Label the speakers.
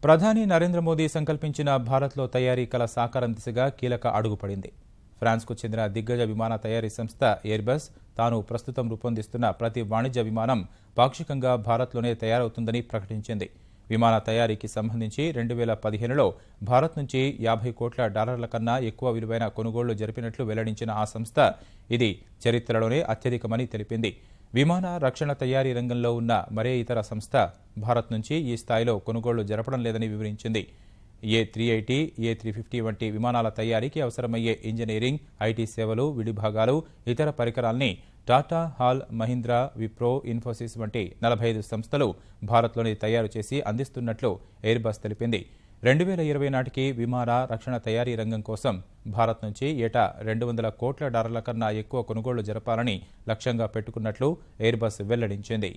Speaker 1: ప్రధాని నరేంద్ర మోదీ సంకల్పించిన భారత్లో తయారీ కల సాకారం దిశగా కీలక అడుగు పడింది. ఫ్రాన్స్కు చెందిన దిగ్గజ విమాన తయారీ సంస్థ ఎయిర్బస్ తాను ప్రస్తుతం రూపొందిస్తున్న ప్రతి వాణిజ్య విమానం పాక్షికంగా భారత్లోనే తయారవుతుందని ప్రకటించింది. విమాన తయారీకి సంబంధించి 2015లో భారత్ నుంచి $50 కోట్ల కన్నా ఎక్కువ విలువైన కొనుగోళ్లు జరిపినట్లు వెల్లడించిన ఆ సంస్థ ఇది చరిత్రలోనే అత్యధికమని తెలిపింది. విమాన రక్షణ తయారీ రంగంలో ఉన్న మరే ఇతర సంస్థ భారత్ నుంచి ఈ స్థాయిలో కొనుగోళ్లు జరపడం లేదని వివరించింది. A380, A350 వంటి విమానాల తయారీకి అవసరమయ్యే ఇంజనీరింగ్, ఐటీ సేవలు, విడిభాగాలు, ఇతర పరికరాల్ని టాటా, హాల్, మహీంద్రా, విప్రో, ఇన్ఫోసిస్ వంటి 45 సంస్థలు భారత్లోనే తయారు చేసి అందిస్తున్నట్లు ఎయిర్బస్ తెలిపింది. 2020 నాటికి విమాన రక్షణ తయారీ రంగం కోసం భారత్ నుంచి ఏటా $200 కోట్ల కన్నా ఎక్కువ కొనుగోళ్లు జరపాలని లక్ష్యంగా పెట్టుకున్నట్లు ఎయిర్బస్ వెల్లడించింది.